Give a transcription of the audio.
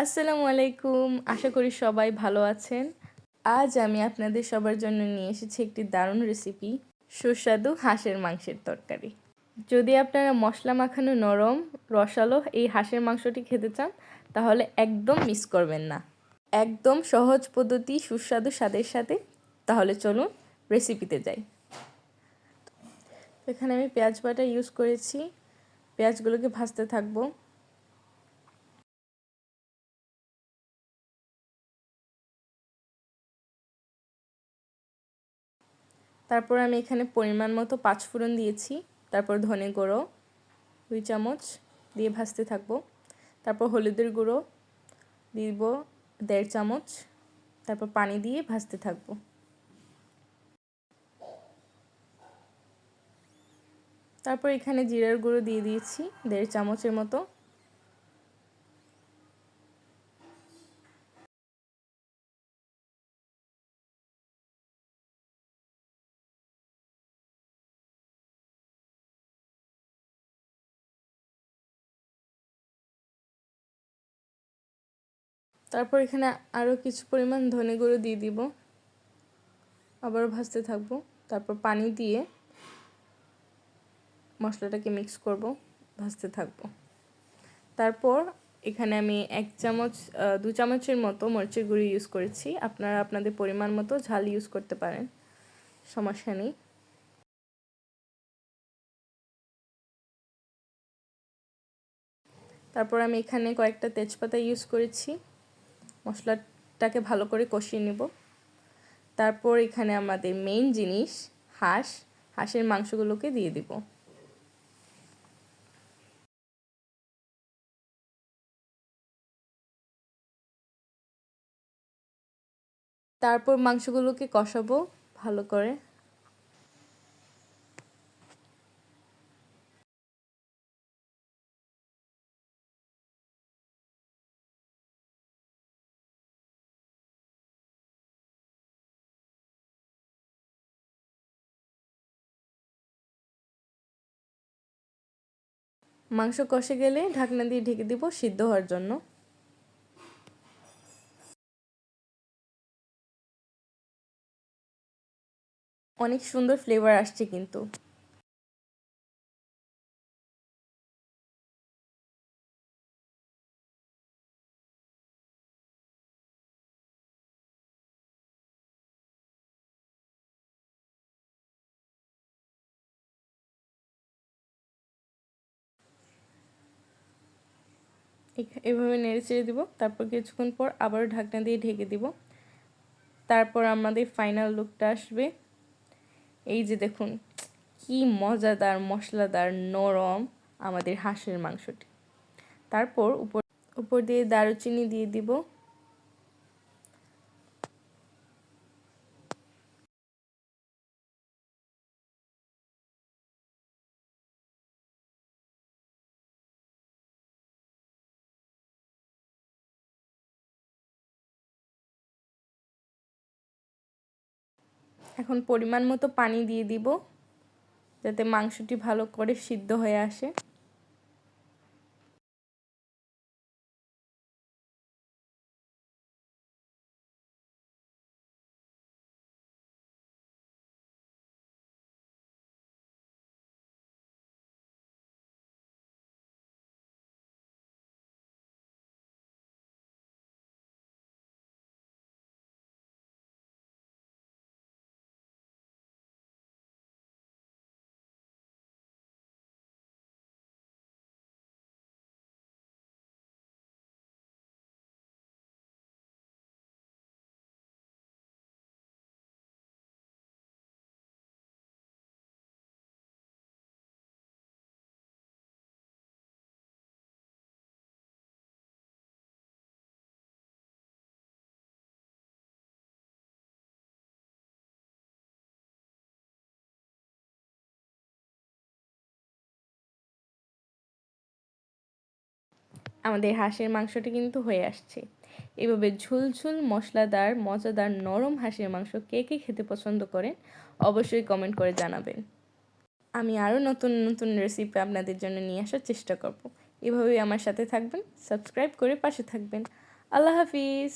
আসসালামু আলাইকুম, আশা করি সবাই ভালো আছেন। আজ আমি আপনাদের সবার জন্য নিয়ে এসেছি একটি দারুণ রেসিপি, সুস্বাদু হাঁসের মাংসের তরকারি। যদি আপনারা মশলা মাখানো নরম রসালো এই হাঁসের মাংসটি খেতে চান তাহলে একদম মিস করবেন না। একদম সহজ পদ্ধতি, সুস্বাদু স্বাদের সাথে। তাহলে চলুন রেসিপিতে যাই। এখানে আমি পেঁয়াজ বাটা ইউজ করেছি, পেঁয়াজগুলোকে ভাজতে থাকবো। তারপর আমি এখানে পরিমাণ মতো 5 ফোড়ন দিয়েছি, তারপর ধনে গুঁড়ো 2 চামচ দিয়ে ভাজতে থাকবো। তারপর হলুদের গুঁড়ো দিব 1.5 চামচ, তারপর পানি দিয়ে ভাজতে থাকবো। তারপর এখানে জিরার গুঁড়ো দিয়ে দিয়েছি 1.5 চামচের মতো। তারপর এখানে আরও কিছু পরিমাণ ধনে গুঁড়ো দিয়ে দিব, আবারও ভাজতে থাকবো। তারপর পানি দিয়ে মশলাটাকে মিক্স করব, ভাজতে থাকবো। তারপর এখানে আমি 2 চামচের মতো মরিচের গুঁড়ো ইউজ করেছি। আপনারা আপনাদের পরিমাণ মতো ঝাল ইউজ করতে পারেন, সমস্যা নেই। তারপর আমি এখানে কয়েকটা তেজপাতা ইউজ করেছি, মশলাটাকে ভালো করে কষিয়ে নেব। তারপর এখানে আমাদের মেইন জিনিস হাঁসের মাংসগুলোকে দিয়ে দিব। তারপর মাংসগুলোকে কষাবো ভালো করে। মাংস কষে গেলে ঢাকনা দিয়ে ঢেকে দিব সিদ্ধ হওয়ার জন্য। অনেক সুন্দর ফ্লেভার আসছে কিন্তু। এভাবে নেড়ে চেড়ে দিব। তারপর কিছুক্ষণ পর আবার ঢাকনা দিয়ে ঢেকে দিব। তারপর আমাদের ফাইনাল লুকটা আসবে। এই যে দেখুন, কি মজাদার মশলাদার নরম আমাদের হাঁসের মাংসটি। তারপর উপর দিয়ে দারুচিনি দিয়ে দিব। এখন পরিমাণ মতো পানি দিয়ে দিব যাতে মাংসটি ভালো করে সিদ্ধ হয়ে আসে। আমাদের হাঁসের মাংসটি কিন্তু হয়ে আসছে। এভাবে ঝুলঝুল মশলাদার মজাদার নরম হাঁসের মাংস কে কে খেতে পছন্দ করেন অবশ্যই কমেন্ট করে জানাবেন। আমি আরও নতুন নতুন রেসিপি আপনাদের জন্য নিয়ে আসার চেষ্টা করব। এভাবেই আমার সাথে থাকবেন, সাবস্ক্রাইব করে পাশে থাকবেন। আল্লাহ হাফিজ।